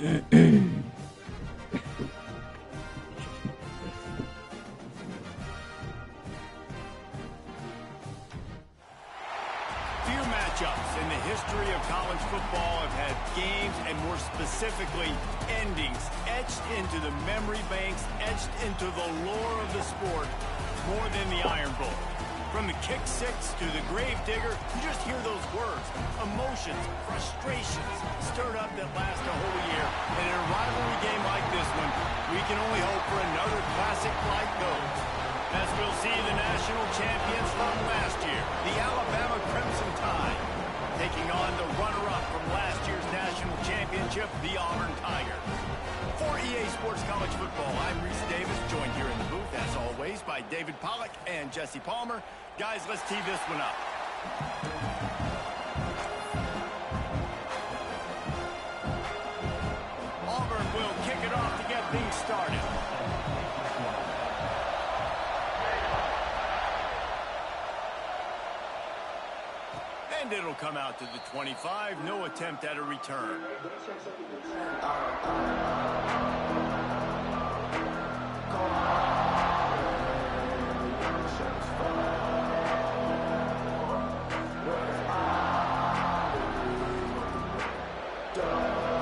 Few matchups in the history of college football have had games, and more specifically, endings etched into the memory banks, etched into the lore of the sport, more than the Iron Bowl. From the kick six to the grave digger, you just hear those words. Emotions, frustrations, stirred up that last a whole year. And in a rivalry game like this one, we can only hope for another classic like those. As we'll see the national champions from last year, the Alabama Crimson Tide, taking on the runner-up from last year's national championship, the Auburn Tigers. For EA Sports College Football, I'm Reese Davis, joined here in the booth, as always, by David Pollack and Jesse Palmer. Guys, let's tee this one up. Auburn will kick it off to get things started. And it'll come out to the 25. No attempt at a return.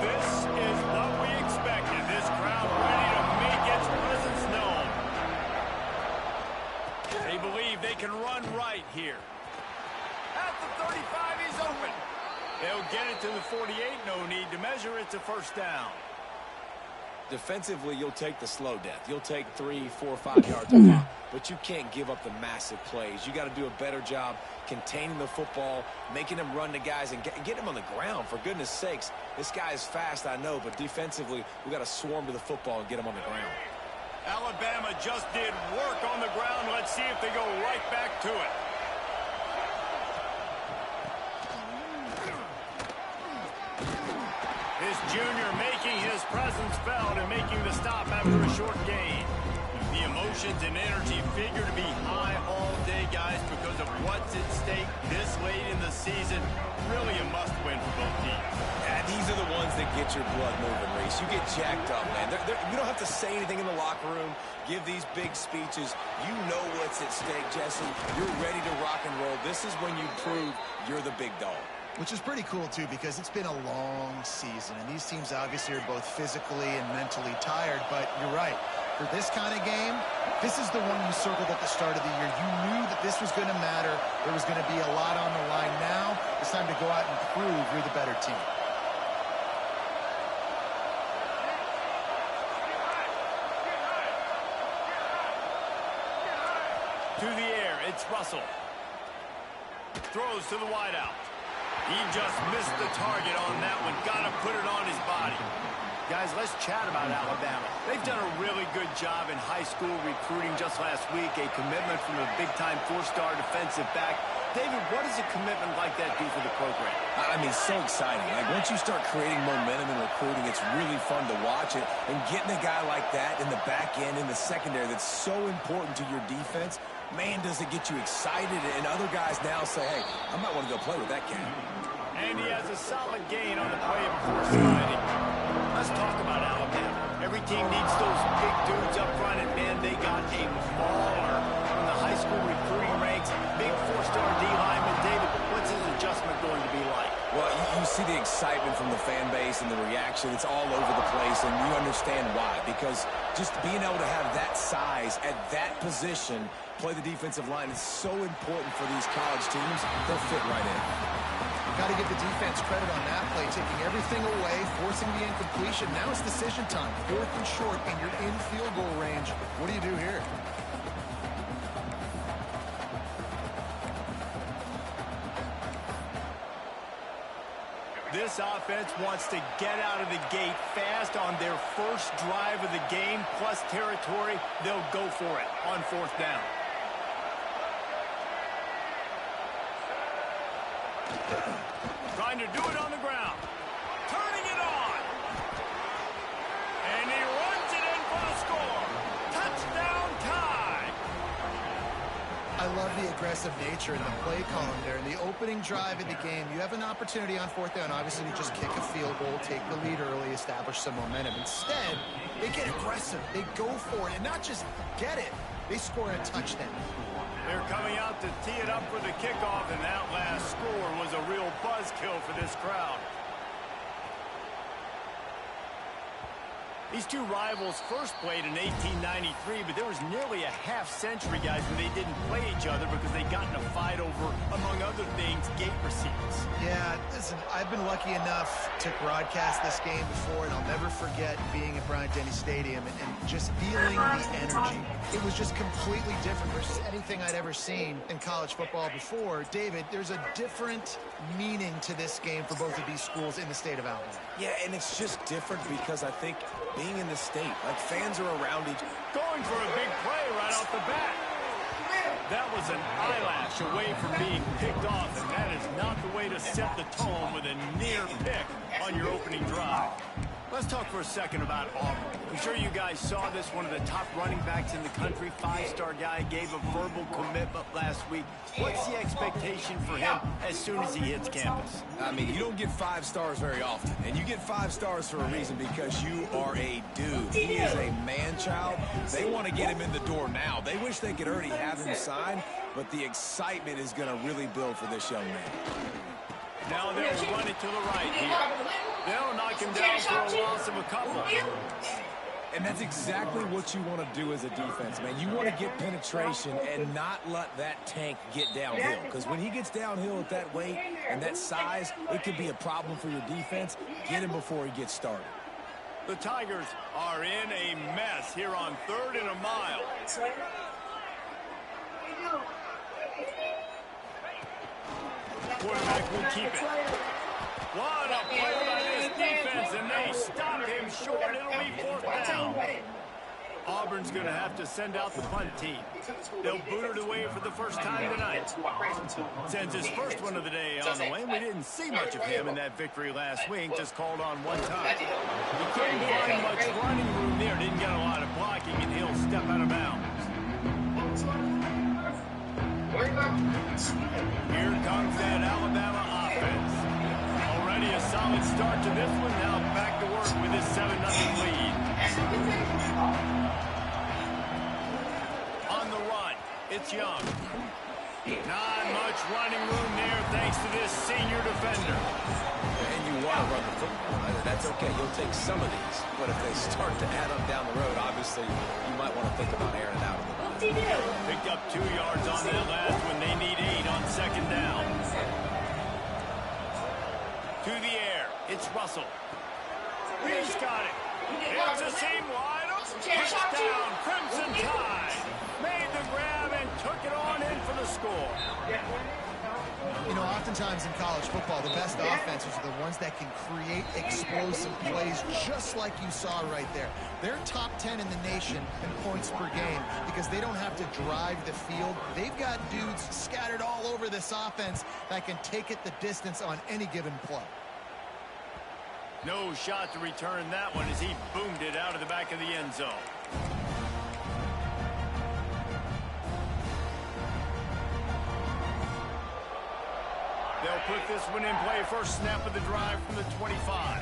This is what we expected. This crowd ready to make its presence known. They believe they can run right here. At the 35, he's open. They'll get it to the 48. No need to measure. It's a first down. Defensively, you'll take the slow death. You'll take 3, 4, 5 yards a pop, but you can't give up the massive plays. You got to do a better job containing the football, making them run to guys, and get him on the ground. For goodness sakes, this guy is fast, I know, but defensively, we got to swarm to the football and get him on the ground. Alabama just did work on the ground. Let's see if they go right back to it. This junior making his presence felt and making the stop after a short gain. The emotions and energy figure to be high all day, guys, because of what's at stake this late in the season. Really a must-win for both teams. And these are the ones that get your blood moving, Reese. You get jacked up, man. You don't have to say anything in the locker room, give these big speeches. You know what's at stake, Jesse. You're ready to rock and roll. This is when you prove you're the big dog. Which is pretty cool, too, because it's been a long season, and these teams obviously are both physically and mentally tired, but you're right. For this kind of game, this is the one you circled at the start of the year. You knew that this was going to matter. There was going to be a lot on the line. Now it's time to go out and prove you're the better team. To the air, it's Russell. Throws to the wideout. He just missed the target on that one. Got to put it on his body. Guys, let's chat about Alabama. They've done a really good job in high school recruiting just last week. A commitment from a big-time 4-star defensive back. David, what does a commitment like that do for the program? I mean, so exciting. Like, once you start creating momentum in recruiting, it's really fun to watch it. And getting a guy like that in the back end, in the secondary, that's so important to your defense, man, does it get you excited. And other guys now say, hey, I might want to go play with that cat. And he has a solid gain on the play before sliding. Let's talk about Alabama. Every team needs those big dudes up front, and man, they got a mauler from the high school recruiting ranks. Big 4-star D-lineman. David, what's his adjustment going to be like? Well, you see the excitement from the fan base and the reaction. It's all over the place, and you understand why. Because just being able to have that size at that position, play the defensive line, is so important for these college teams. They'll fit right in. Got to give the defense credit on that play, taking everything away, forcing the incompletion. Now it's decision time. 4th and short, and you're in field goal range. What do you do here? This offense wants to get out of the gate fast on their first drive of the game, plus territory. They'll go for it on 4th down. Trying to do it on the ground. Turning it on. And he runs it in for the score. Touchdown tie. I love the aggressive nature in the play column there. In the opening drive of the game, you have an opportunity on fourth down, obviously, to just kick a field goal, take the lead early, establish some momentum. Instead, they get aggressive. They go for it, and not just get it. They score a touchdown. They're coming out to tee it up for the kickoff, and that last score was a real buzzkill for this crowd. These two rivals first played in 1893, but there was nearly a half-century, guys, when they didn't play each other because they got in a fight over, among other things, gate receipts. Yeah, listen, I've been lucky enough to broadcast this game before, and I'll never forget being at Bryant-Denny Stadium and just feeling the energy. It was just completely different versus anything I'd ever seen in college football before. David, there's a different meaning to this game for both of these schools in the state of Alabama. Yeah, and it's just different because I think being in the state, like fans are around each. Going for a big play right off the bat. That was an eyelash away from being picked off, and that is not the way to set the tone with a near pick on your opening drive. Let's talk for a second about Auburn. I'm sure you guys saw this. One of the top running backs in the country, five-star guy, gave a verbal commitment last week. What's the expectation for him as soon as he hits campus? I mean, you don't get 5 stars very often, and you get 5 stars for a reason because you are a dude. He is a man-child. They want to get him in the door now. They wish they could already have him signed, but the excitement is going to really build for this young man. Now they'll run it to the right here. They'll knock him down for a loss of a couple. And that's exactly what you want to do as a defense, man. You want to get penetration and not let that tank get downhill. Because when he gets downhill at that weight and that size, it could be a problem for your defense. Get him before he gets started. The Tigers are in a mess here on 3rd and a mile. Quarterback will keep it. What a play by this defense, and they stop him short. It'll be 4th down. Auburn's going to have to send out the punt team. They'll boot it away for the first time tonight. Sends his first one of the day on the way. We didn't see much of him in that victory last week, just called on one time. He couldn't find much running room there, didn't get a lot of blocking, and he'll step out of bounds. Here comes that Alabama offense. Already a solid start to this one. Now back to work with his 7-0 lead. On the run, it's Young. Not much running room there thanks to this senior defender. And you want to run the football. That's okay. You'll take some of these. But if they start to add up down the road, obviously, you might want to think about airing it out a little bit. Picked up 2 yards on that last one. They need 8 on 2nd down. To the air. It's Russell. He's got it. It's a seam wide open. Touchdown, Crimson Tide. Made the grab and took it on in for the score. You know, oftentimes in college football, the best offenses are the ones that can create explosive plays just like you saw right there. They're top 10 in the nation in points per game because they don't have to drive the field. They've got dudes scattered all over this offense that can take it the distance on any given play. No shot to return that one as he boomed it out of the back of the end zone. They'll put this one in play. First snap of the drive from the 25.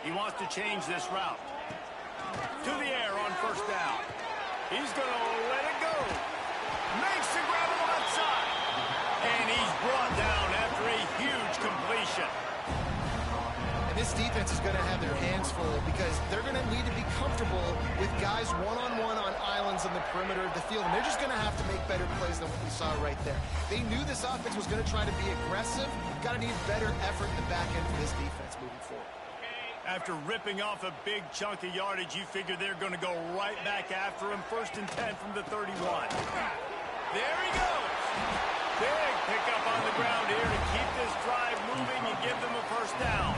He wants to change this route. To the air on 1st down. He's going to let it go. Makes the grab on the left side. And he's brought down after a huge completion. And this defense is going to have their hands full because they're going to need to be comfortable with guys one-on-one on islands in the perimeter of the field. And they're just going to have to make better plays than what we saw right there. They knew this offense was going to try to be aggressive. Got to need better effort in the back end for this defense moving forward. After ripping off a big chunk of yardage, you figure they're going to go right back after him. 1st and 10 from the 31. There he goes. Big pickup on the ground here to keep this drive moving and give them a 1st down.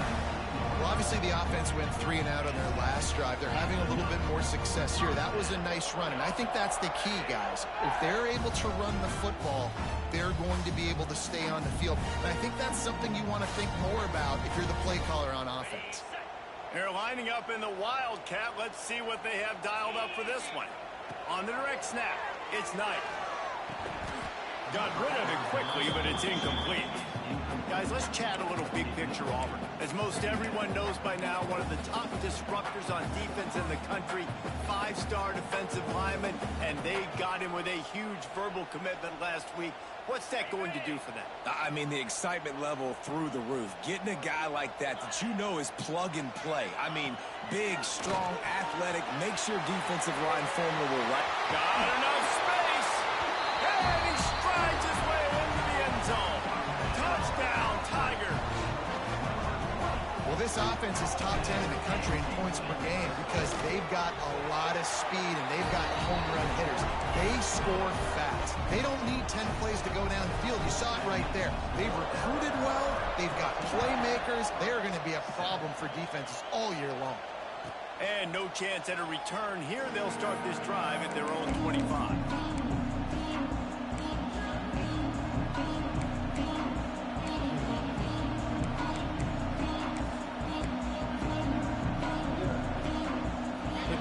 Well, obviously the offense went 3 and out on their last drive. They're having a little bit more success here. That was a nice run, and I think that's the key, guys. If they're able to run the football, they're going to be able to stay on the field. And I think that's something you want to think more about if you're the play caller on offense. They're lining up in the Wildcat. Let's see what they have dialed up for this one. On the direct snap, it's Knight. Got rid of it quickly, but it's incomplete. Guys, let's chat a little big picture Auburn. As most everyone knows by now, one of the top disruptors on defense in the country, 5-star defensive lineman, and they got him with a huge verbal commitment last week. What's that going to do for them? I mean, the excitement level through the roof. Getting a guy like that you know is plug and play. I mean, big, strong, athletic, makes your defensive line formidable, right? Got enough space. And he strides his way into the end zone. Touchdown, Tiger. Well, this offense is top 10 in the country in points per game because they've got a lot of speed and they've got home run hitters. They score fast. They don't need 10 plays to go down the field. You saw it right there. They've recruited well. They've got playmakers. They're going to be a problem for defenses all year long. And no chance at a return here. They'll start this drive at their own 25.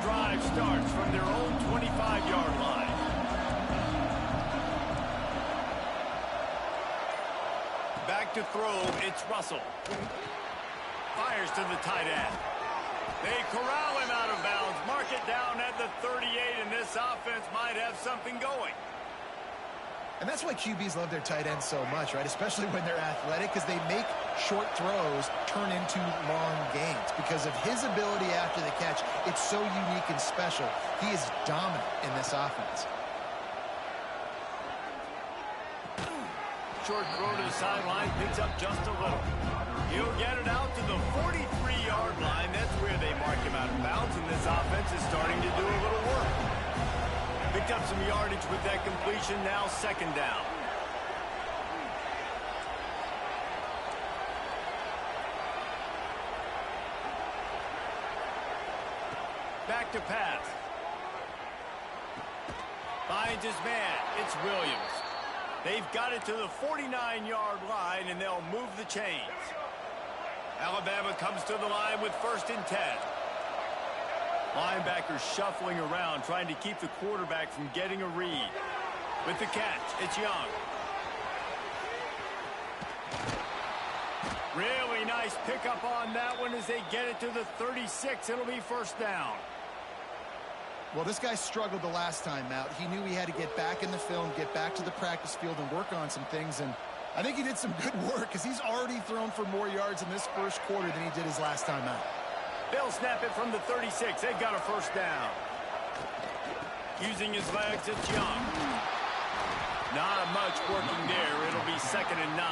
Drive starts from their own 25-yard line. Back to throw, it's Russell. Fires to the tight end. They corral him out of bounds, mark it down at the 38, and this offense might have something going. And that's why QBs love their tight ends so much, right? Especially when they're athletic, because they make short throws turn into long gains. Because of his ability after the catch, it's so unique and special. He is dominant in this offense. Short throw to the sideline, picks up just a little. He'll get it out to the 43-yard line. That's where they mark him out of bounds, and this offense is starting to do a little work. Picked up some yardage with that completion, now second down. Back to pass. Finds his man, it's Williams. They've got it to the 49-yard line, and they'll move the chains. Alabama comes to the line with 1st and 10. Linebackers shuffling around, trying to keep the quarterback from getting a read. With the catch, it's Young. Really nice pickup on that one as they get it to the 36. It'll be 1st down. Well, this guy struggled the last time out. He knew he had to get back in the film, get back to the practice field, and work on some things. And I think he did some good work because he's already thrown for more yards in this first quarter than he did his last time out. They'll snap it from the 36. They've got a 1st down. Using his legs, it's Young. Not much working there. It'll be 2nd and 9.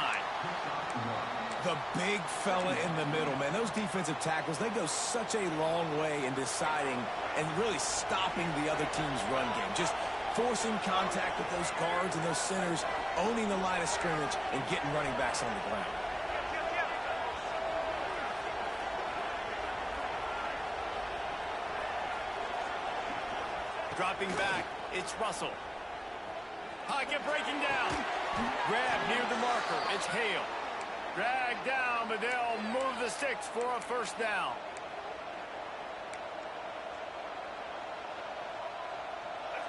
The big fella in the middle, man. Those defensive tackles, they go such a long way in deciding and really stopping the other team's run game. Just forcing contact with those guards and those centers, owning the line of scrimmage, and getting running backs on the ground. Dropping back, it's Russell. Pocket breaking down. Grab near the marker, it's Hale. Drag down, but they'll move the sticks for a 1st down.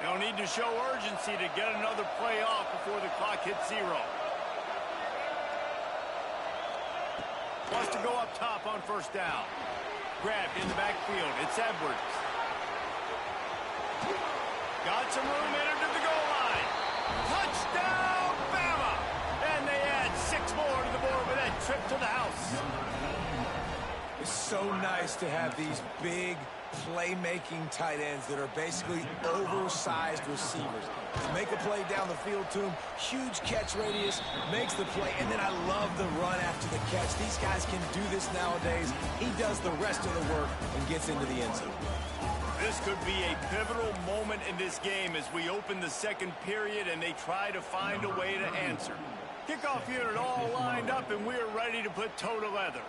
They'll need to show urgency to get another play off before the clock hits 0. Wants to go up top on 1st down. Grabbed in the backfield, it's Edwards. Got some room, entered to the goal line. Touchdown, Bama! And they add 6 more to the board with that trip to the house. It's so nice to have these big playmaking tight ends that are basically oversized receivers. Make a play down the field to him, huge catch radius, makes the play, and then I love the run after the catch. These guys can do this nowadays. He does the rest of the work and gets into the end zone. This could be a pivotal moment in this game as we open the 2nd period and they try to find a way to answer. Kickoff unit all lined up and we're ready to put toe to leather.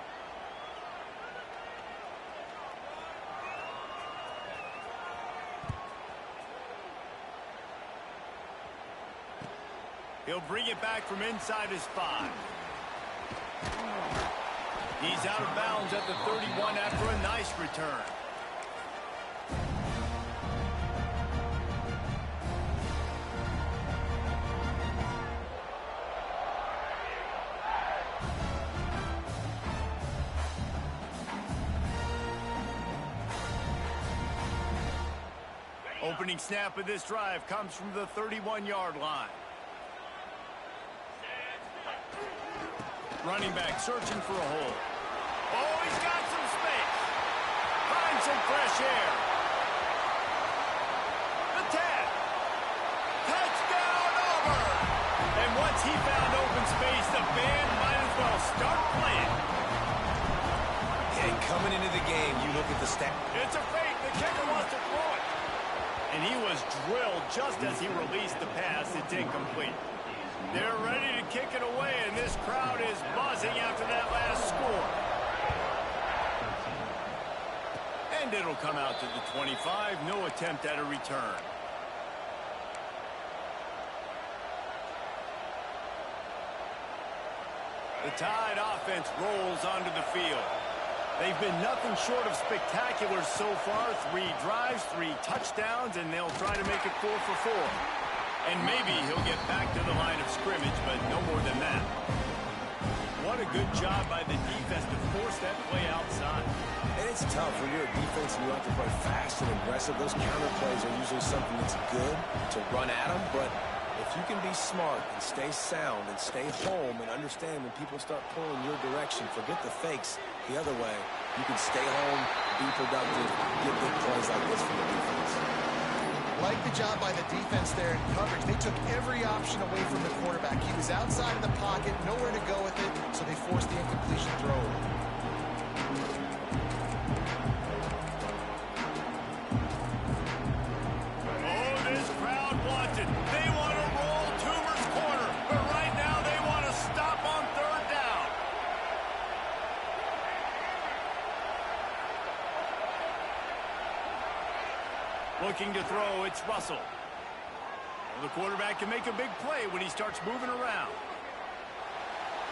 He'll bring it back from inside his 5. He's out of bounds at the 31 after a nice return. opening snap of this drive comes from the 31-yard line. Running back searching for a hole. Oh, he's got some space. Finds some fresh air. The tap. Touchdown, Auburn. And once he found open space, the band might as well start playing. And coming into the game, you look at the stat. It's a fake. The kicker wants to throw it. And he was drilled just as he released the pass. It's incomplete. They're ready to kick it away, and this crowd is buzzing after that last score. And it'll come out to the 25. No attempt at a return. The Tide offense rolls onto the field. They've been nothing short of spectacular so far. 3 drives, 3 touchdowns, and they'll try to make it 4 for 4. And maybe he'll get back to the line of scrimmage, but no more than that. What a good job by the defense to force that play outside. And it's tough when you're a defense and you have to play fast and aggressive. Those counter plays are usually something that's good to run at them, but if you can be smart and stay sound and stay home and understand when people start pulling your direction, forget the fakes the other way, you can stay home, be productive, get big plays like this from the defense. Like the job by the defense there in coverage. They took every option away from the quarterback. He was outside of the pocket, nowhere to go with it, so they forced the incompletion throw. Oh, this crowd wants it. They want to roll Toomer's corner, but right now they want to stop on 3rd down. Looking to throw, it's Russell. Well, the quarterback can make a big play when he starts moving around.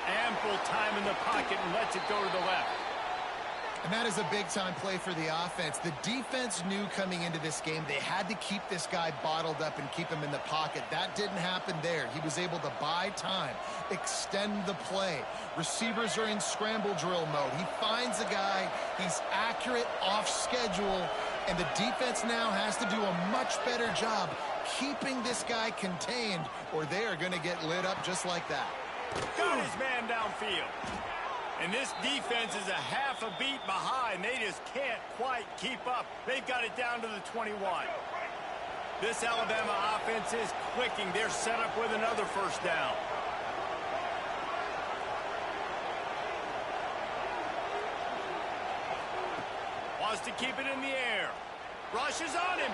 Ample time in the pocket and lets it go to the left. And that is a big-time play for the offense. The defense knew coming into this game they had to keep this guy bottled up and keep him in the pocket. That didn't happen there. He was able to buy time, extend the play. Receivers are in scramble drill mode. He finds a guy. He's accurate, off schedule, and the defense now has to do a much better job keeping this guy contained, or they are going to get lit up just like that. Got his man downfield. And this defense is a half a beat behind. They just can't quite keep up. They've got it down to the 21. This Alabama offense is clicking. They're set up with another 1st down. Wants to keep it in the air. Rushes on him.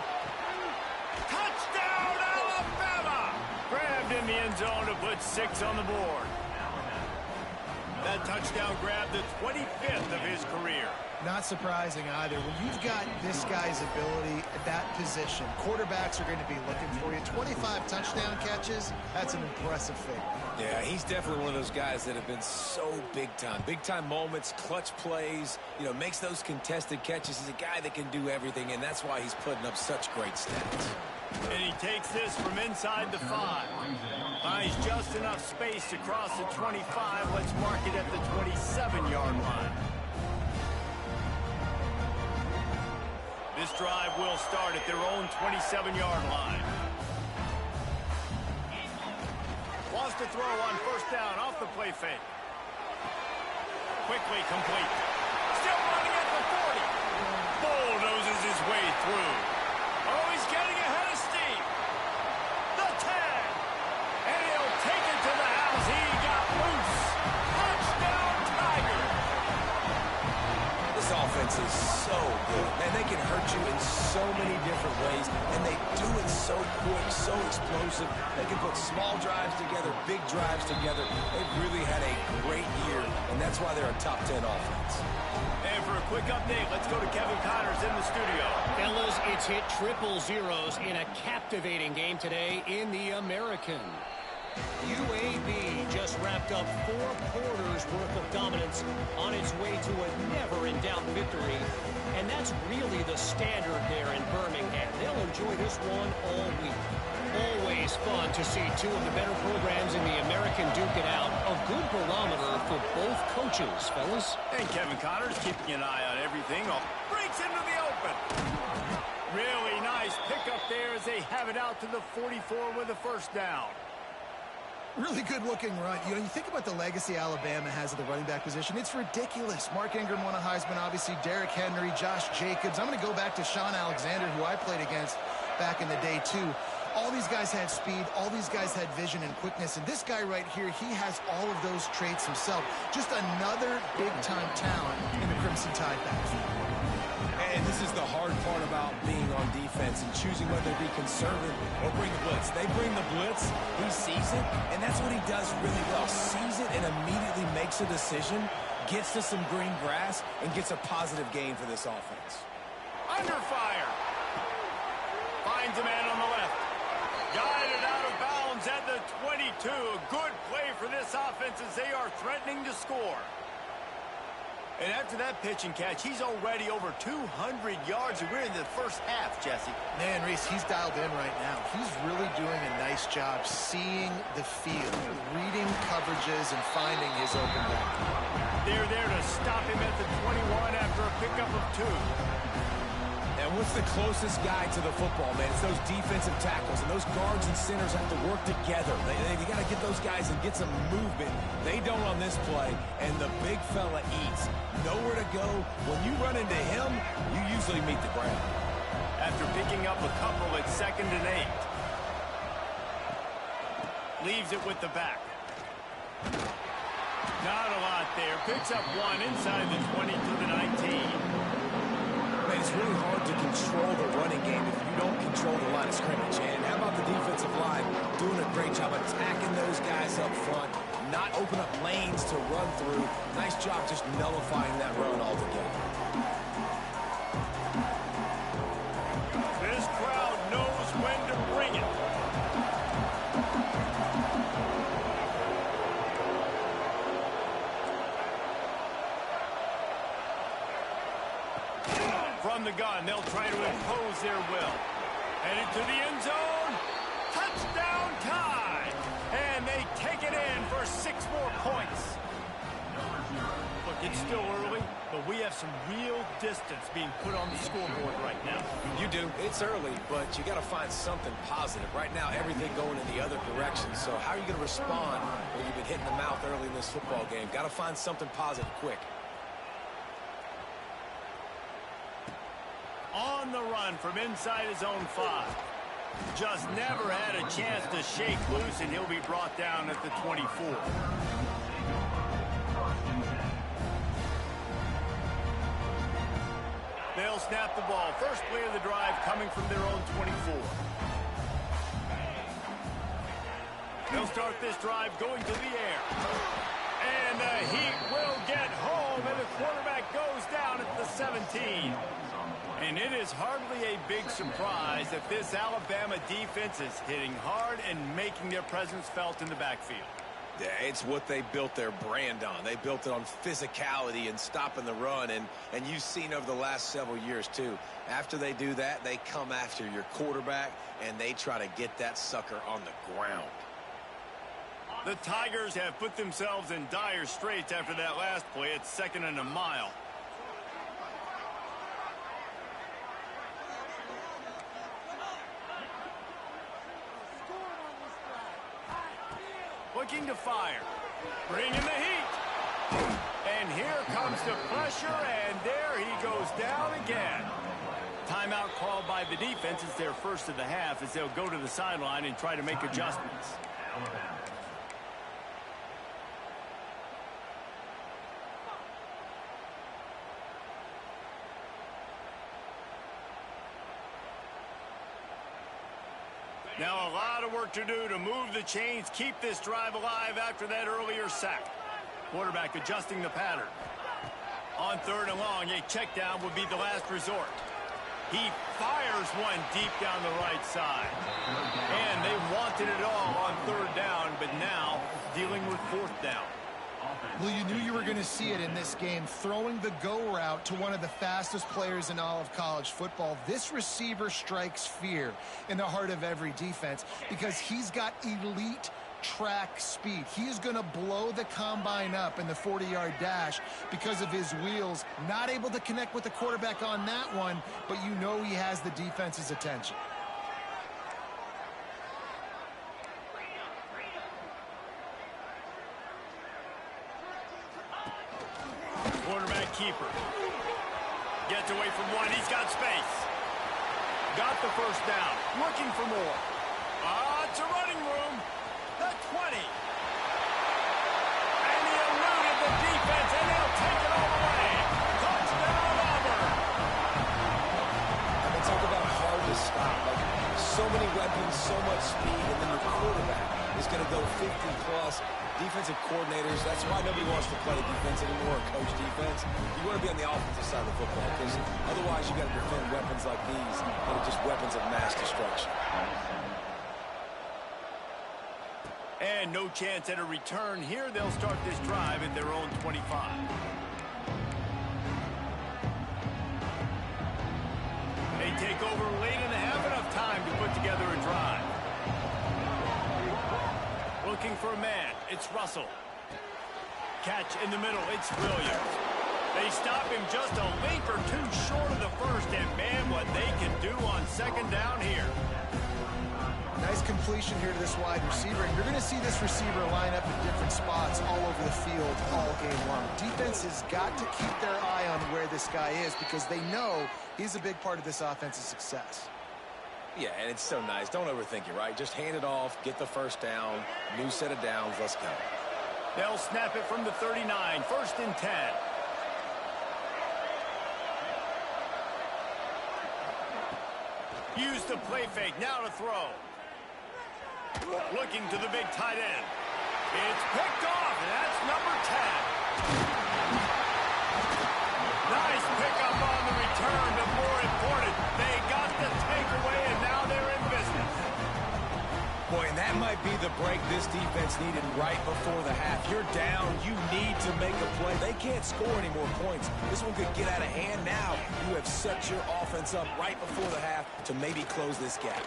Touchdown, Alabama! Grabbed in the end zone to put 6 on the board. That touchdown grabbed the 25th of his career. Not surprising either. When you've got this guy's ability at that position, quarterbacks are going to be looking for you. 25 touchdown catches, that's an impressive figure. Yeah, he's definitely one of those guys that have been so big time. Big time moments, clutch plays, makes those contested catches. He's a guy that can do everything, and that's why he's putting up such great stats. And he takes this from inside the 5. Finds just enough space to cross the 25. Let's mark it at the 27-yard line. This drive will start at their own 27-yard line. Wants to throw on 1st down off the play fake. Quickly complete. Still running at the 40. Bulldozes his way through. Oh, he's getting ahead of steam. The tag. And he'll take it to the house. He got loose. Touchdown, Tiger. This offense is so good. Man, they can hurt you in so many different ways, and they do it so quick, so explosive. They can put small drives together, big drives together. They've really had a great year, and that's why they're a top 10 offense. And for a quick update, let's go to Kevin Connors in the studio. Fellas, it's hit 000 in a captivating game today in the American. UAB just wrapped up 4 quarters worth of dominance on its way to a never-in-doubt victory. And that's really the standard there in Birmingham. They'll enjoy this one all week. Always fun to see 2 of the better programs in the American duke it out. A good barometer for both coaches, fellas. And Kevin Connors keeping an eye on everything. Breaks into the open. Really nice pickup there as they have it out to the 44 with a first down. Really good-looking run. You think about the legacy Alabama has at the running back position. It's ridiculous. Mark Ingram won a Heisman, obviously. Derrick Henry, Josh Jacobs. I'm going to go back to Sean Alexander, who I played against back in the day, too. All these guys had speed. All these guys had vision and quickness. And this guy right here, he has all of those traits himself. Just another big-time talent in the Crimson Tide backfield. And this is the hard part about being on defense and choosing whether to be conservative or bring the blitz. They bring the blitz, he sees it, and that's what he does really well. Sees it and immediately makes a decision, gets to some green grass, and gets a positive gain for this offense. Under fire. Finds a man on the left. Guided out of bounds at the 22. A good play for this offense as they are threatening to score. And after that pitch and catch, he's already over 200 yards, and we're in the first half, Jesse. Man, Reese, he's dialed in right now. He's really doing a nice job seeing the field, reading coverages, and finding his open back. They're there to stop him at the 21 after a pickup of 2. And what's the closest guy to the football, man? It's those defensive tackles, and those guards and centers have to work together. They got to get those guys and get some movement. They don't on this play, and the big fella eats. Nowhere to go. When you run into him, you usually meet the ground. After picking up a couple at 2nd and 8. Leaves it with the back. Not a lot there. Picks up 1 inside the 20 to the 19. Man, it's really hard to control the running game if you don't control the line of scrimmage. And how about the defensive line doing a great job attacking those guys up front, not open up lanes to run through. Nice job just nullifying that run altogether. This crowd knows when to bring it. From the gun, they'll try to impose their will. Headed to the end zone. Touchdown Tide! And they take it in for 6 more points. Look, it's still early, but we have some real distance being put on the scoreboard right now. You do. It's early, but you got to find something positive. Right now, everything going in the other direction. So how are you going to respond when you've been hitting the mouth early in this football game? Got to find something positive quick. On the run from inside his own 5. Just never had a chance to shake loose, and he'll be brought down at the 24. They'll snap the ball. First play of the drive coming from their own 24. They'll start this drive going to the air. And the Heat will get home, and the quarterback goes down at the 17. And it is hardly a big surprise that this Alabama defense is hitting hard and making their presence felt in the backfield. Yeah, it's what they built their brand on. They built it on physicality and stopping the run, and you've seen over the last several years, too. After they do that, they come after your quarterback, and they try to get that sucker on the ground. The Tigers have put themselves in dire straits after that last play. It's 2nd and a mile. Looking to fire. Bringing the heat. And here comes the pressure, and there he goes down again. Timeout called by the defense. It's their first of the half as they'll go to the sideline and try to make adjustments. Now a lot of work to do to move the chains, keep this drive alive after that earlier sack. Quarterback adjusting the pattern. On 3rd and long, a check down would be the last resort. He fires one deep down the right side. And they wanted it all on 3rd down, but now dealing with 4th down. Well, you knew you were going to see it in this game, throwing the go route to one of the fastest players in all of college football. This receiver strikes fear in the heart of every defense because he's got elite track speed. He is going to blow the combine up in the 40-yard dash because of his wheels. Not able to connect with the quarterback on that one, but you know he has the defense's attention. Quarterback keeper. Gets away from one. He's got space. Got the first down. Looking for more. It's a running room. The 20. And he eluded the defense, and they'll take it all the way. Touchdown, Auburn. I mean, talk about hard to stop. Like, so many weapons, so much speed, and then your quarterback is going to go 50-plus. Defensive coordinators, that's why nobody wants to play defense anymore or coach defense. You want to be on the offensive side of the football because otherwise you got to defend weapons like these that are just weapons of mass destruction. And no chance at a return here. They'll start this drive at their own 25. They take over late and have enough time to put together a drive. Looking for a man. It's Russell. Catch in the middle. It's Williams. They stop him just a link or two short of the first, and man, what they can do on second down here. Nice completion here to this wide receiver, and you're going to see this receiver line up in different spots all over the field all game long. Defense has got to keep their eye on where this guy is because they know he's a big part of this offense's success. Yeah, and it's so nice. Don't overthink it, right? Just hand it off, get the first down, new set of downs, let's go. They'll snap it from the 39, 1st and 10. Use the play fake, now to throw. Looking to the big tight end. It's picked off, and that's number 10. Nice pickup on the return, but more important, they got the takeaway, and now they're in business. Boy, and that might be the break this defense needed right before the half. You're down. You need to make a play. They can't score any more points. This one could get out of hand now. You have set your offense up right before the half to maybe close this gap.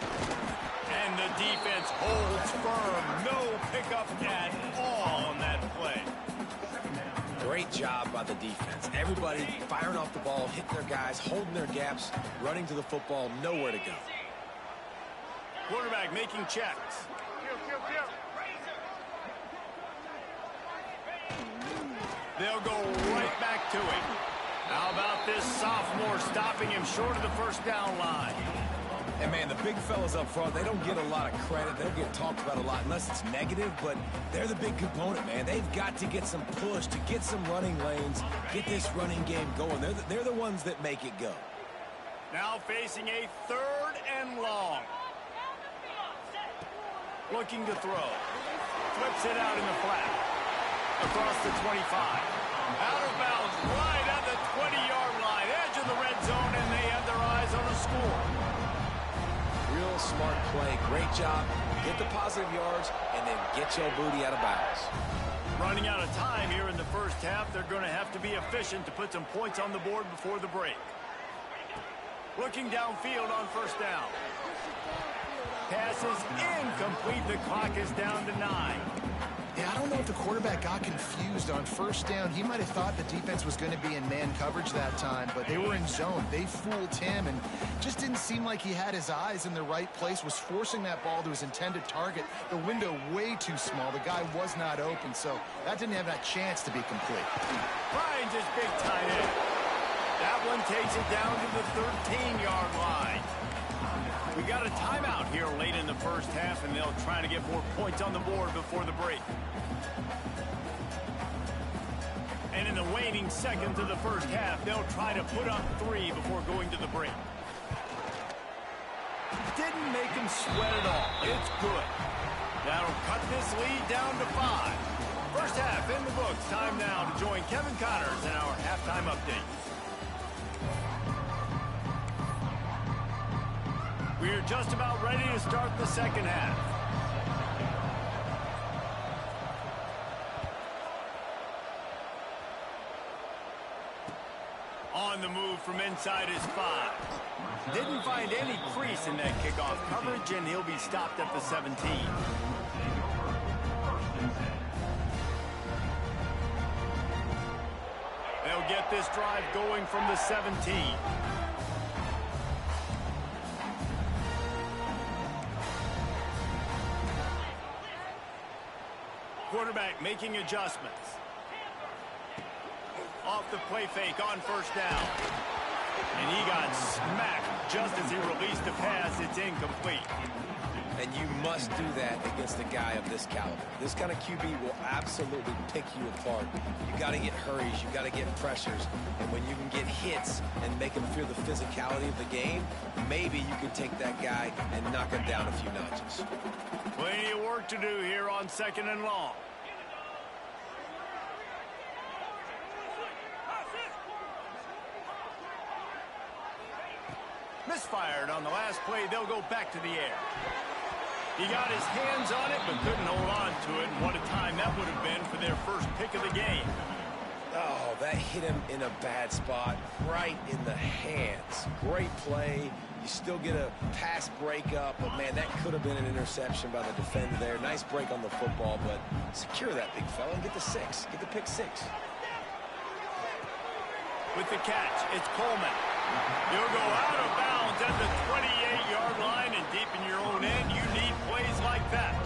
And the defense holds firm. No pickup at all on that play. Great job by the defense. Everybody firing off the ball, hitting their guys, holding their gaps, running to the football, nowhere to go. Quarterback making checks. They'll go right back to him. How about this sophomore stopping him short of the first down line? And, man, the big fellas up front, they don't get a lot of credit. They don't get talked about a lot unless it's negative, but they're the big component, man. They've got to get some push, to get some running lanes, get this running game going. They're the ones that make it go. Now facing a 3rd and long. Looking to throw. Flips it out in the flat. Across the 25. Out of bounds, right at the 20-yard line. Edge of the red zone, and they have their eyes on a score. Real smart play. Great job. Get the positive yards, and then get your booty out of bounds. Running out of time here in the first half. They're going to have to be efficient to put some points on the board before the break. Looking downfield on first down. Pass is incomplete. The clock is down to 9. Yeah, I don't know if the quarterback got confused on first down. He might have thought the defense was going to be in man coverage that time, but they were in zone. They fooled him and just didn't seem like he had his eyes in the right place, was forcing that ball to his intended target. The window way too small. The guy was not open, so that didn't have that chance to be complete. Finds his big tight end. That one takes it down to the 13-yard line. We got a timeout here late in the first half, and they'll try to get more points on the board before the break. And in the waning seconds of the first half, they'll try to put up 3 before going to the break. Didn't make him sweat at all. It's good. That'll cut this lead down to 5. First half in the books. Time now to join Kevin Connors in our halftime update. We're just about ready to start the second half. On the move from inside his 5. Didn't find any crease in that kickoff coverage, and he'll be stopped at the 17. They'll get this drive going from the 17. Quarterback making adjustments. Off the play fake on first down. And he got smacked just as he released the pass. It's incomplete. And you must do that against a guy of this caliber. This kind of QB will absolutely pick you apart. You got to get hurries. You got to get pressures. And when you can get hits and make him feel the physicality of the game, maybe you can take that guy and knock him down a few notches. Plenty of work to do here on 2nd and long. Misfired on the last play. They'll go back to the air. He got his hands on it, but couldn't hold on to it. And what a time that would have been for their first pick of the game. Oh, that hit him in a bad spot, right in the hands. Great play. You still get a pass breakup, but, man, that could have been an interception by the defender there. Nice break on the football, but secure that big fella and get the 6. Get the pick 6. With the catch, it's Coleman. He'll go out of bounds at the 28-yard line, and deep in your own end, you need plays like that.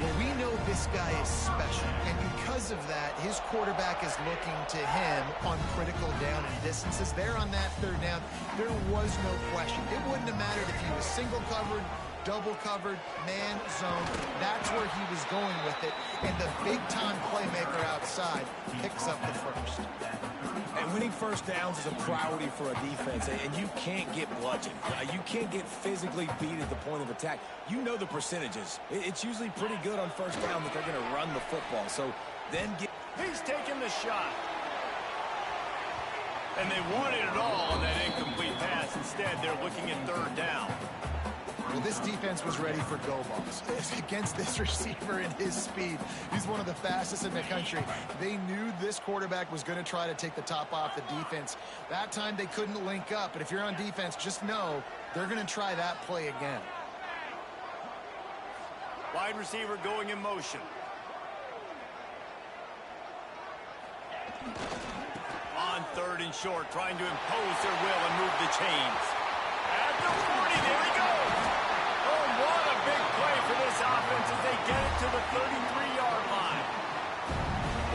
Well, we know this guy is special, and because of that, his quarterback is looking to him on critical down and distances. There on that 3rd down, there was no question. It wouldn't have mattered if he was single covered, double covered, man zone. That's where he was going with it, and the big-time playmaker outside picks up the first. And winning first downs is a priority for a defense, and you can't get bludgeoned. You can't get physically beat at the point of attack. You know the percentages. It's usually pretty good on first down that they're going to run the football. So then get... He's taking the shot. And they wanted it all on that incomplete pass. Instead, they're looking at 3rd down. Well, this defense was ready for go balls. Against this receiver and his speed, he's one of the fastest in the country. They knew this quarterback was going to try to take the top off the defense. That time they couldn't link up, but if you're on defense, just know they're going to try that play again. Wide receiver going in motion. On 3rd and short, trying to impose their will and move the chains. At the 40, there he goes. Oh, what a big play for this offense as they get it to the 33-yard line.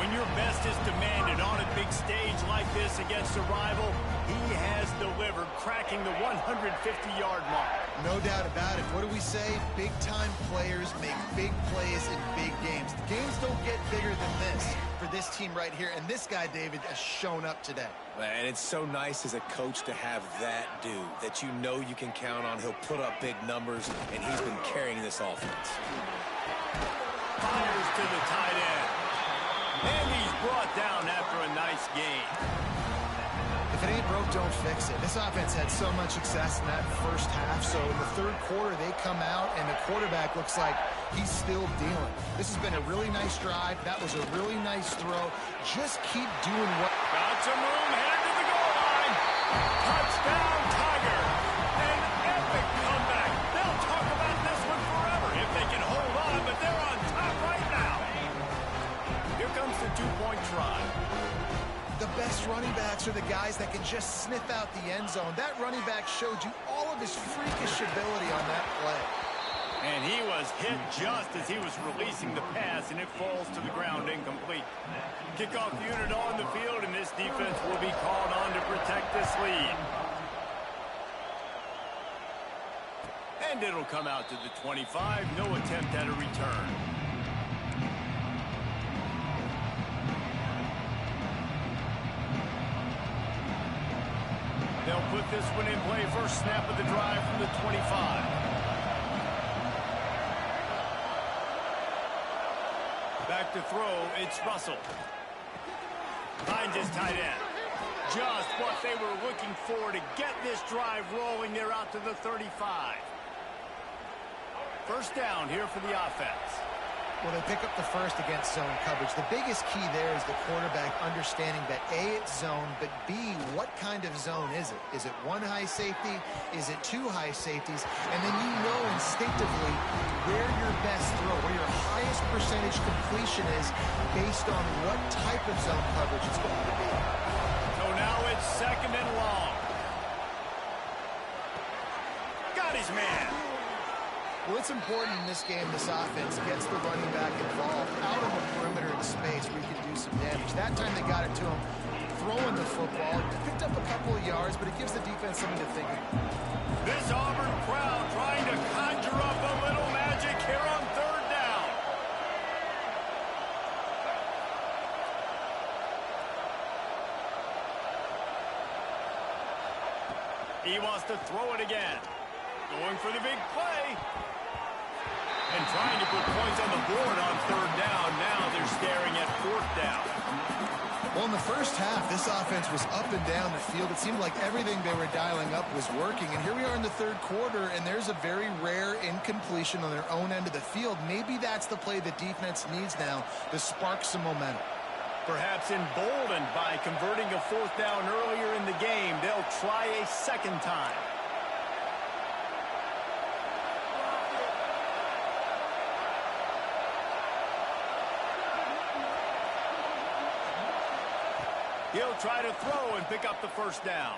When your best is demanded on a big stage like this against a rival, he has delivered, cracking the 150-yard mark. No doubt about it. What do we say? Big-time players make big plays in big games. The games don't get bigger than this for this team right here, and this guy, David, has shown up today. And it's so nice as a coach to have that dude that you know you can count on. He'll put up big numbers, and he's been carrying this offense. Fires to the tight end. And he's brought down after a nice game. If it ain't broke, don't fix it. This offense had so much success in that first half, so in the 3rd quarter, they come out, and the quarterback looks like he's still dealing. This has been a really nice drive. That was a really nice throw. Just keep doing what... Got some room, headed to the goal line. Touchdown, Tiger. An epic comeback. They'll talk about this one forever if they can hold on, but they're on top right now. Here comes the 2-point try. The best running backs are the guys that can just sniff out the end zone. That running back showed you all of his freakish ability on that play. And he was hit just as he was releasing the pass, and it falls to the ground incomplete. Kickoff unit on the field, and this defense will be called on to protect this lead. And it'll come out to the 25. No attempt at a return. They'll put this one in play. First snap of the drive from the 25. Back to throw, it's Russell. Finds his tight end. Just what they were looking for to get this drive rolling. They're out to the 35. First down here for the offense. Well, they pick up the first against zone coverage. The biggest key there is the quarterback understanding that A, it's zone, but B, what kind of zone is it? Is it one high safety? Is it two high safeties? And then you know instinctively where your best throw, where your highest percentage completion is based on what type of zone coverage it's going to be. So now it's 2nd and long. Got his man. Well, it's important in this game, this offense gets the running back involved out on the perimeter in space where he can do some damage. That time they got it to him throwing the football. Picked up a couple of yards, but it gives the defense something to think about. This Auburn crowd trying to conjure up a little magic here on 3rd down. He wants to throw it again. Going for the big play. And trying to put points on the board on 3rd down. Now they're staring at 4th down. Well, in the first half, this offense was up and down the field. It seemed like everything they were dialing up was working. And here we are in the 3rd quarter, and there's a very rare incompletion on their own end of the field. Maybe that's the play the defense needs now to spark some momentum. Perhaps emboldened by converting a 4th down earlier in the game, they'll try a 2nd time. He'll try to throw and pick up the 1st down.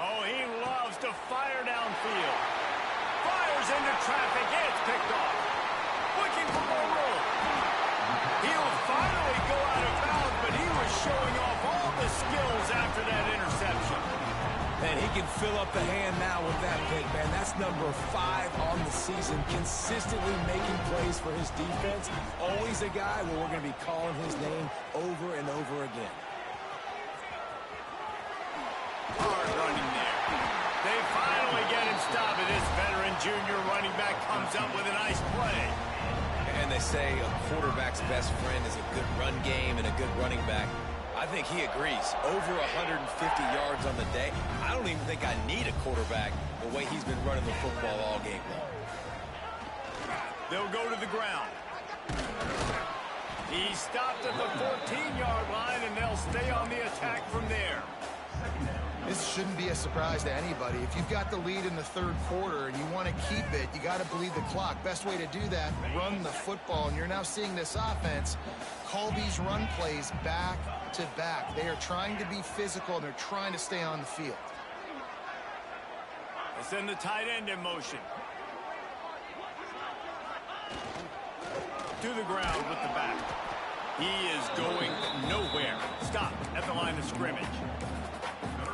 Oh, he loves to fire downfield. Fires into traffic. It's picked off. Looking for more room. He'll finally go out of bounds, but he was showing off all the skills after that interception. And he can fill up the hand now with that pick, man. That's number 5 on the season, consistently making plays for his defense. Always a guy where we're going to be calling his name over and over again. Hard running there. They finally get him stopped, and this veteran junior running back comes up with a nice play. And they say a quarterback's best friend is a good run game and a good running back. I think he agrees. Over 150 yards on the day. I don't even think I need a quarterback the way he's been running the football all game long. They'll go to the ground. He stopped at the 14-yard line, and they'll stay on the attack from there. This shouldn't be a surprise to anybody. If you've got the lead in the 3rd quarter and you want to keep it, you got to bleed the clock. Best way to do that, run the football. And you're now seeing this offense call these run plays back to back. They are trying to be physical, and they're trying to stay on the field. They send the tight end in motion. To the ground with the back. He is going nowhere. Stop at the line of scrimmage.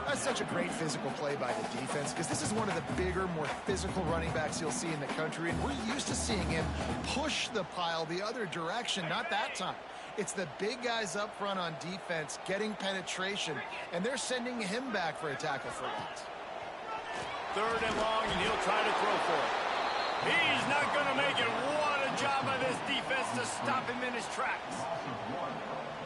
That's such a great physical play by the defense because this is one of the bigger, more physical running backs you'll see in the country, and we're used to seeing him push the pile the other direction. Not that time. It's the big guys up front on defense getting penetration, and they're sending him back for a tackle for that. 3rd and long, and he'll try to throw for it. He's not going to make it. What a job by this defense to stop him in his tracks.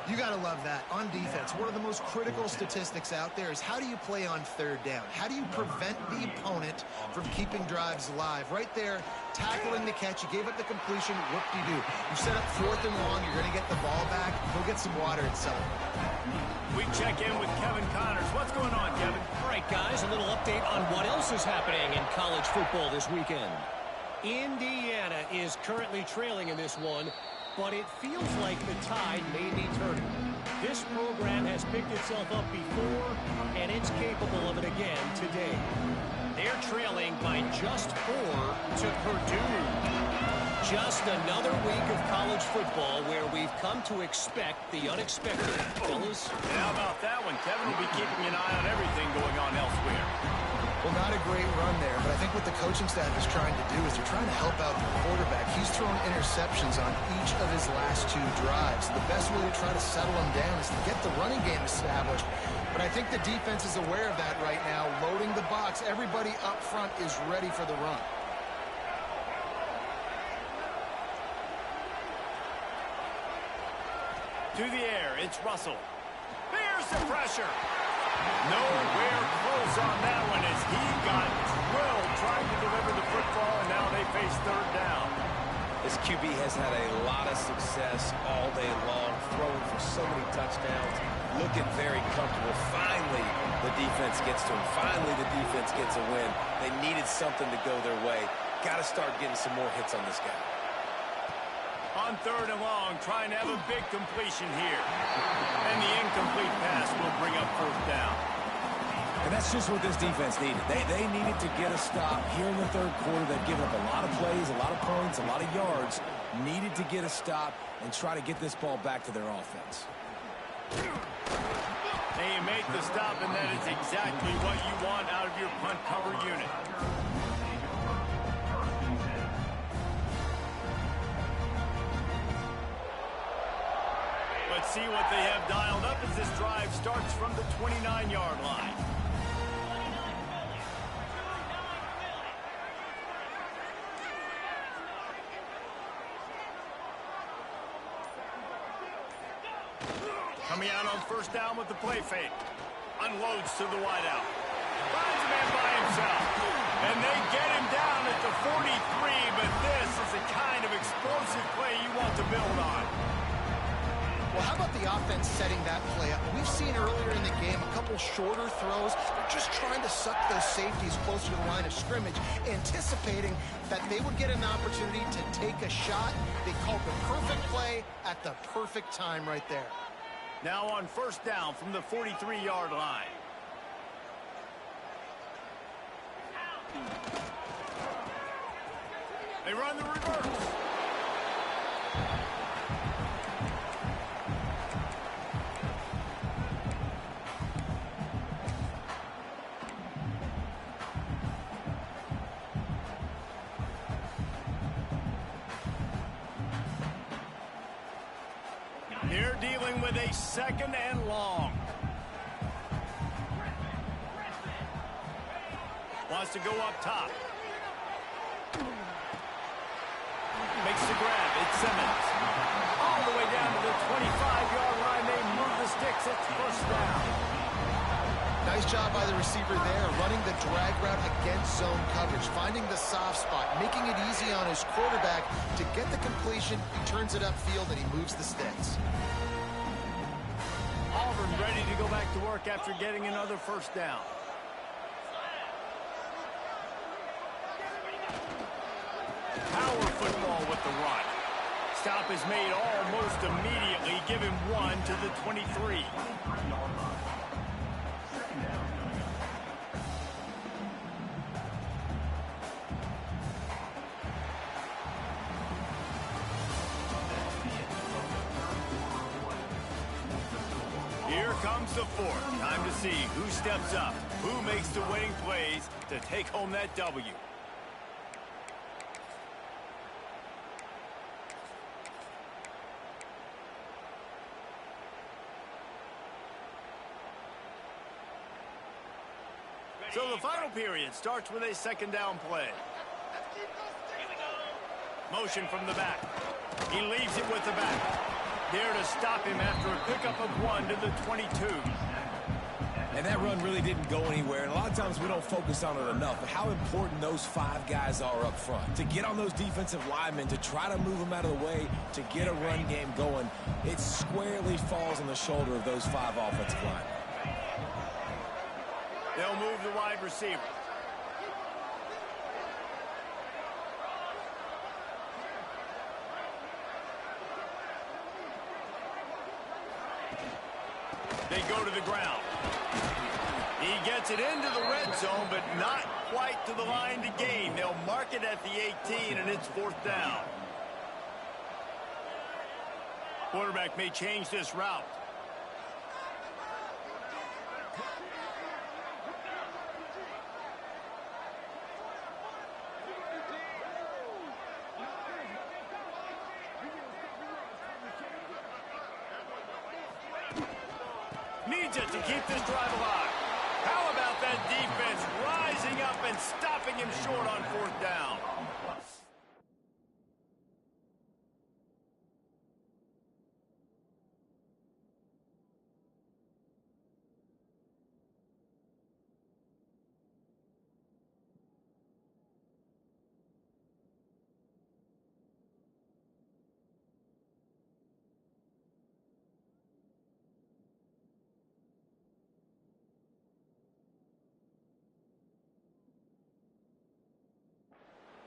You got to love that. On defense, one of the most critical statistics out there is how do you play on 3rd down? How do you prevent the opponent from keeping drives alive? Right there, tackling the catch. You gave up the completion. Whoop-de-doo. You set up 4th and long. You're going to get the ball back. Go get some water and celebrate. We check in with Kevin Connors. What's going on, Kevin? All right, guys, a little update on what else is happening in college football this weekend. Indiana is currently trailing in this one, but it feels like the tide may be turning. This program has picked itself up before, and it's capable of it again today. They're trailing by just 4 to Purdue. Just another week of college football where we've come to expect the unexpected. Fellas? How about that one? Kevin will be keeping an eye on everything going on elsewhere. Well, not a great run there, but I think what the coaching staff is trying to do is they're trying to help out the quarterback. He's thrown interceptions on each of his last 2 drives. The best way to try to settle him down is to get the running game established. But I think the defense is aware of that right now, loading the box. Everybody up front is ready for the run. To the air, it's Russell. There's the pressure. Nowhere close on that one as he got drilled trying to deliver the football, and now they face 3rd down. This QB has had a lot of success all day long, throwing for so many touchdowns, looking very comfortable. Finally, the defense gets to him. Finally, the defense gets a win. They needed something to go their way. Got to start getting some more hits on this guy. On 3rd and long, trying to have a big completion here. And the incomplete pass will bring up 4th down. And that's just what this defense needed. They needed to get a stop here in the 3rd quarter. They've given up a lot of plays, a lot of points, a lot of yards. Needed to get a stop and try to get this ball back to their offense. And you make the stop, and that is exactly what you want out of your punt cover unit. Let's see what they have dialed up as this drive starts from the 29-yard line. Coming out on 1st down with the play fake. Unloads to the wideout. Finds a man by himself. And they get him down at the 43, but this is the kind of explosive play you want to build on. Well, how about the offense setting that play up? We've seen earlier in the game a couple shorter throws. They're just trying to suck those safeties closer to the line of scrimmage, anticipating that they would get an opportunity to take a shot. They called the perfect play at the perfect time right there. Now on 1st down from the 43-yard line. They run the reverse. They're dealing with a 2nd and long. Wants to go up top. Makes the grab. It's Simmons. All the way down to the 25-yard line. They move the sticks. It's 1st down. Nice job by the receiver there, running the drag route against zone coverage, finding the soft spot, making it easy on his quarterback to get the completion. He turns it upfield, and he moves the sticks. Auburn ready to go back to work after getting another 1st down. Power football with the run. Stop is made almost immediately. Give him 1 to the 23. Here comes the 4th. Time to see who steps up, who makes the winning plays to take home that W. So the final period starts with a 2nd down play. Motion from the back. He leaves it with the back. There to stop him after a pickup of 1 to the 22. And that run really didn't go anywhere. And a lot of times we don't focus on it enough. But how important those 5 guys are up front. To get on those defensive linemen, to try to move them out of the way, to get a run game going, it squarely falls on the shoulder of those 5 offensive linemen. They'll move the wide receiver. They go to the ground. He gets it into the red zone, but not quite to the line to gain. They'll mark it at the 18, and it's 4th down. Quarterback may change this route. Needs it to keep this drive alive. How about that defense rising up and stopping him short on 4th down?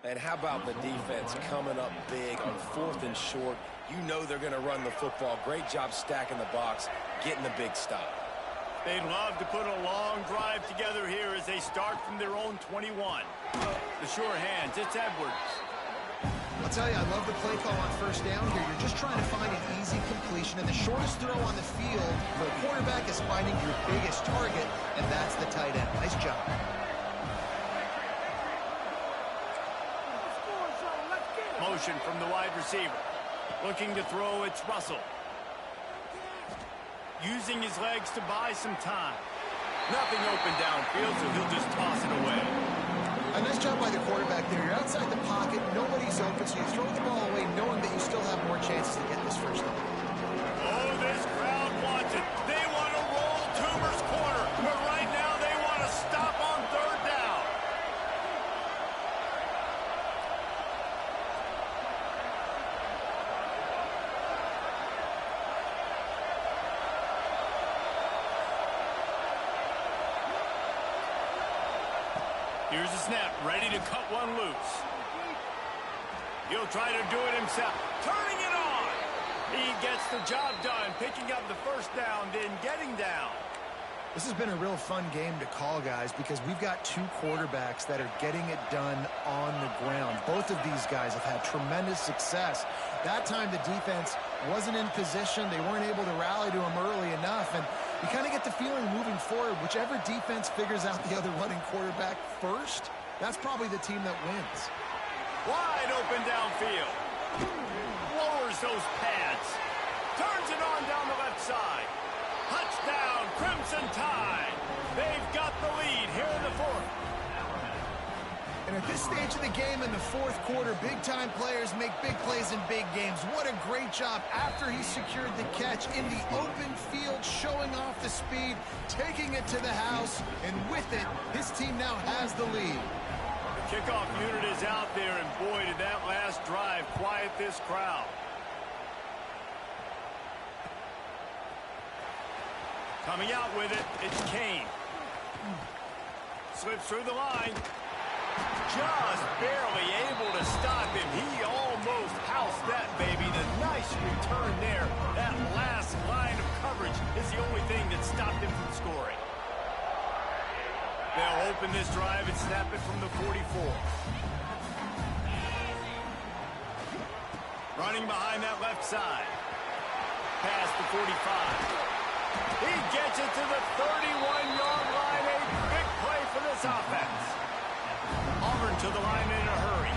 And how about the defense coming up big on 4th and short? You know they're going to run the football. Great job stacking the box, getting the big stop. They'd love to put a long drive together here as they start from their own 21. The sure hands, it's Edwards. I'll tell you, I love the play call on first down here. You're just trying to find an easy completion, and the shortest throw on the field for a quarterback is finding your biggest target, and that's the tight end. Nice job. Motion from the wide receiver. Looking to throw, it's Russell. Using his legs to buy some time. Nothing open downfield, so he'll just toss it away. A nice job by the quarterback there. You're outside the pocket, nobody's open, so you throw the ball away knowing that you still have more chances to get this first down. Oh, this crowd wants it. They want to roll Toomer's corner, but right now they want to stop on 3rd down. Here's a snap, ready to cut one loose. He'll try to do it himself. Turning it on. He gets the job done, picking up the first down, then getting down. This has been a real fun game to call, guys, because we've got 2 quarterbacks that are getting it done on the ground. Both of these guys have had tremendous success. That time the defense wasn't in position. They weren't able to rally to him early enough, and you kind of get the feeling moving forward, whichever defense figures out the other running quarterback first, that's probably the team that wins. Wide open downfield. Lowers those pads. Turns it on down the left side. Touchdown, Crimson Tide. They've got the lead here in the 4th. And at this stage of the game in the 4th quarter, big-time players make big plays in big games. What a great job after he secured the catch in the open field, showing off the speed, taking it to the house, and with it, his team now has the lead. The kickoff unit is out there, and boy, did that last drive quiet this crowd. Coming out with it, it's Kane. Slips through the line. Just barely able to stop him. He almost housed that baby. The nice return there. That last line of coverage is the only thing that stopped him from scoring. They'll open this drive and snap it from the 44. Running behind that left side. Past the 45. He gets it to the 31-yard line. A big play for this offense. Auburn to the line in a hurry.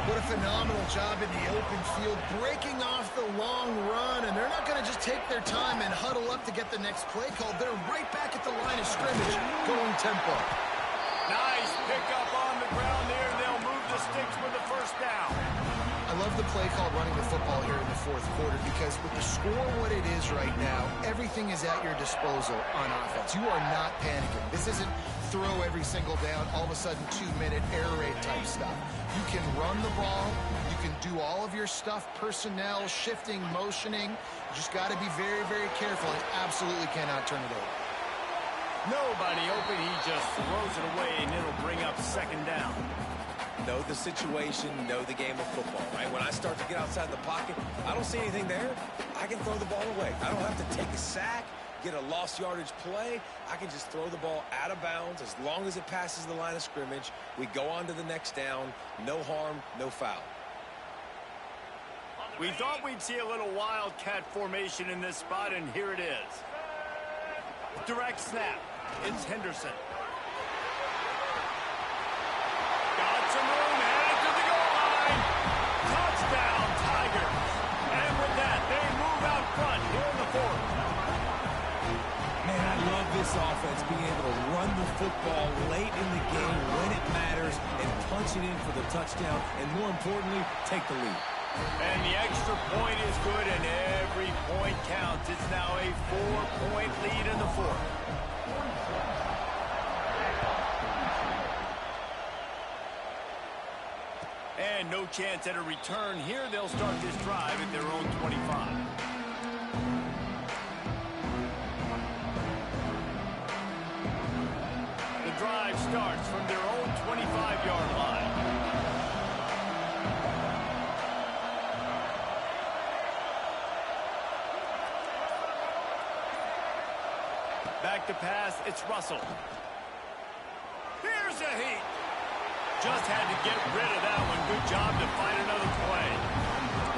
What a phenomenal job in the open field, breaking off the long run, and they're not going to just take their time and huddle up to get the next play called. They're right back at the line of scrimmage, going tempo. Nice pickup on the ground there, and they'll move the sticks with the first down. I love the play called running the football here in the 4th quarter because with the score what it is right now, everything is at your disposal on offense. You are not panicking. This isn't throw every single down, all of a sudden 2-minute air raid type stuff. You can run the ball. You can do all of your stuff, personnel, shifting, motioning. You just got to be very, very careful and absolutely cannot turn it over. Nobody open. He just throws it away, and it'll bring up 2nd down. Know the situation, know the game of football, right? When I start to get outside the pocket, I don't see anything there. I can throw the ball away. I don't have to take a sack, get a lost yardage play. I can just throw the ball out of bounds as long as it passes the line of scrimmage. We go on to the next down. No harm, no foul. We thought we'd see a little wildcat formation in this spot, and here it is. Direct snap. It's Henderson. Got some room, headed to the goal line. Touchdown, Tigers. And with that, they move out front here in the 4th. Man, I love this offense, being able to run the football late in the game when it matters and punch it in for the touchdown, and more importantly, take the lead. And the extra point is good, and every point counts. It's now a 4-point lead in the 4th. And no chance at a return here. They'll start this drive at their own 25. The drive starts from their own 25-yard line. Back to pass, it's Russell. Here's a heat. Just had to get rid of that one. Good job to find another play.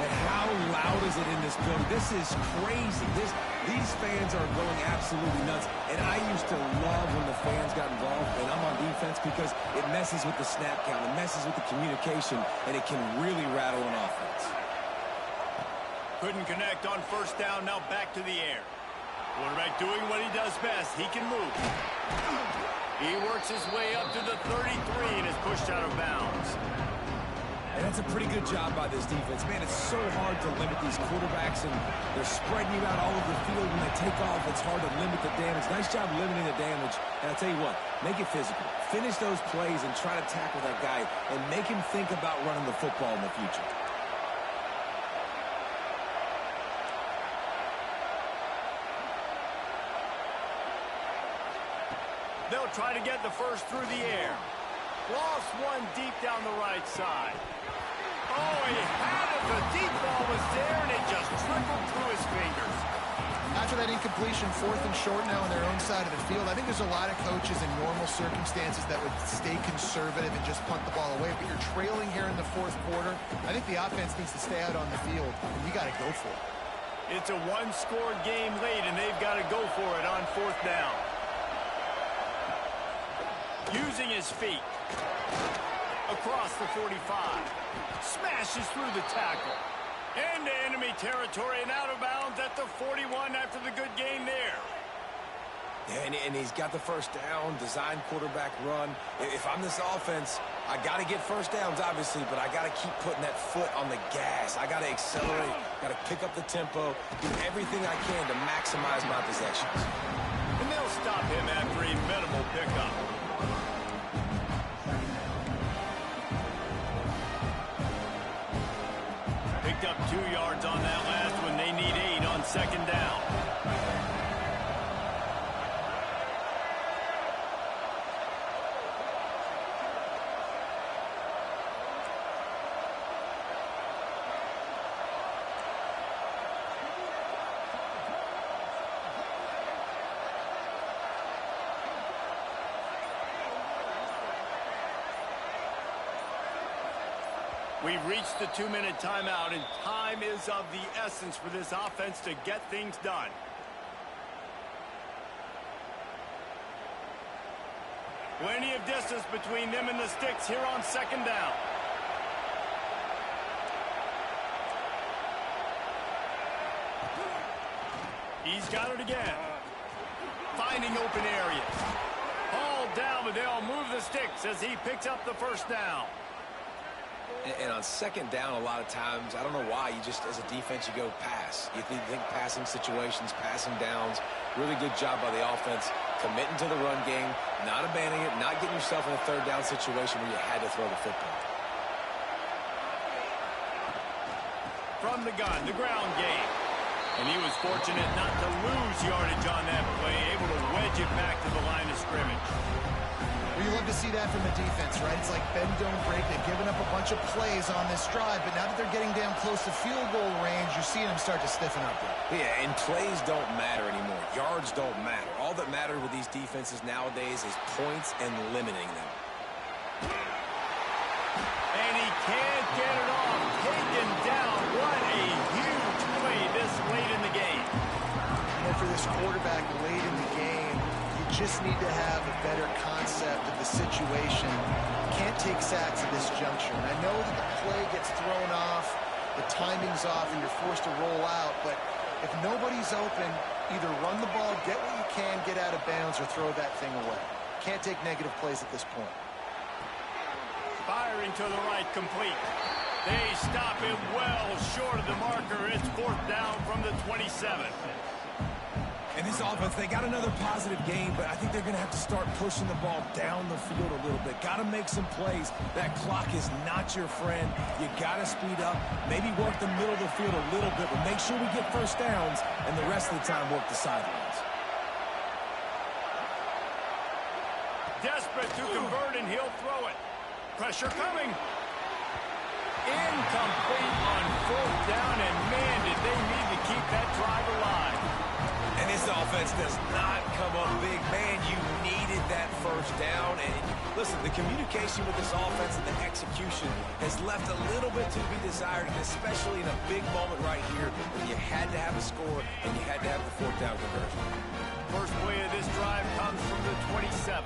And how loud is it in this building? This is crazy. These fans are going absolutely nuts. And I used to love when the fans got involved, and I'm on defense, because it messes with the snap count, it messes with the communication, and it can really rattle an offense. Couldn't connect on first down, now back to the air. Quarterback doing what he does best. He can move. He works his way up to the 33 and is pushed out of bounds. And that's a pretty good job by this defense. Man, it's so hard to limit these quarterbacks, and they're spreading you out all over the field. When they take off, it's hard to limit the damage. Nice job limiting the damage. And I'll tell you what, make it physical. Finish those plays and try to tackle that guy and make him think about running the football in the future. They'll try to get the first through the air. Lost one deep down the right side. Oh, he had it. The deep ball was there, and it just trickled through his fingers. After that incompletion, 4th and short now on their own side of the field, I think there's a lot of coaches in normal circumstances that would stay conservative and just punt the ball away. But you're trailing here in the 4th quarter. I think the offense needs to stay out on the field, and you got to go for it. It's a one-score game late, and they've got to go for it on 4th down. Using his feet. Across the 45. Smashes through the tackle. Into enemy territory and out of bounds at the 41 after the good gain there. And he's got the first down, designed quarterback run. If I'm this offense, I got to get first downs, obviously, but I got to keep putting that foot on the gas. I got to accelerate, got to pick up the tempo, do everything I can to maximize my possessions. And they'll stop him after a minimal pickup. Picked up 2 yards on that last one. They need 8 on second down. We've reached the 2-minute timeout, and time is of the essence for this offense to get things done. Plenty of distance between them and the sticks here on second down. He's got it again. Finding open areas. All down, but they'll move the sticks as he picks up the first down. And on second down, a lot of times, I don't know why, you just, as a defense, you go pass. You think passing situations, passing downs. Really good job by the offense, committing to the run game, not abandoning it, not getting yourself in a third down situation where you had to throw the football. From the gun, the ground game. And he was fortunate not to lose yardage on that play, able to wedge it back to the line of scrimmage. Well, you love to see that from the defense, right? It's like bend, don't break. They've given up a bunch of plays on this drive, but now that they're getting down close to field goal range, you're seeing them start to stiffen up there. Yeah, and plays don't matter anymore. Yards don't matter. All that matters with these defenses nowadays is points and limiting them. And he can't get it off. Taken down. What a huge play this late in the game. And for this quarterback late in the game, you just need to have a better concept of the situation. Can't take sacks at this juncture. And I know that the play gets thrown off, the timing's off, and you're forced to roll out, but if nobody's open, either run the ball, get what you can, get out of bounds, or throw that thing away. Can't take negative plays at this point. Firing to the right, complete. They stop him well short of the marker. It's 4th down from the 27. And this offense, they got another positive game, but I think they're going to have to start pushing the ball down the field a little bit. Got to make some plays. That clock is not your friend. You got to speed up, maybe work the middle of the field a little bit, but make sure we get first downs, and the rest of the time work the sidelines. Desperate to convert, and he'll throw it. Pressure coming. Incomplete on 4th down, and man, did they need to keep that drive alive. And this offense does not come up big. Man, you needed that first down. And listen, the communication with this offense and the execution has left a little bit to be desired, and especially in a big moment right here when you had to have a score and you had to have the fourth down conversion. First play of this drive comes from the 27.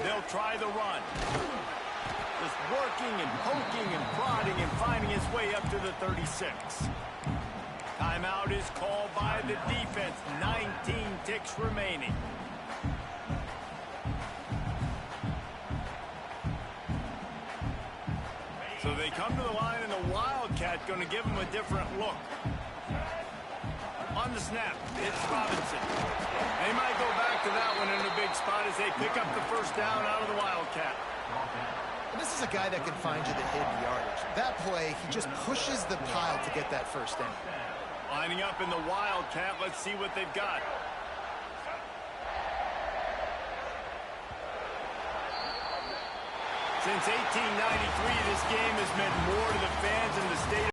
They'll try the run. Just working and poking and prodding and finding his way up to the 36. Timeout is called by the defense. 19 ticks remaining. So they come to the line, and the Wildcat going to give them a different look. On the snap, it's Robinson. They might go back to that one in a big spot as they pick up the first down out of the Wildcat. And this is a guy that can find you the hidden yardage. That play, he just pushes the pile to get that first down. Lining up in the Wildcat, let's see what they've got. Since 1893, this game has meant more to the fans in the state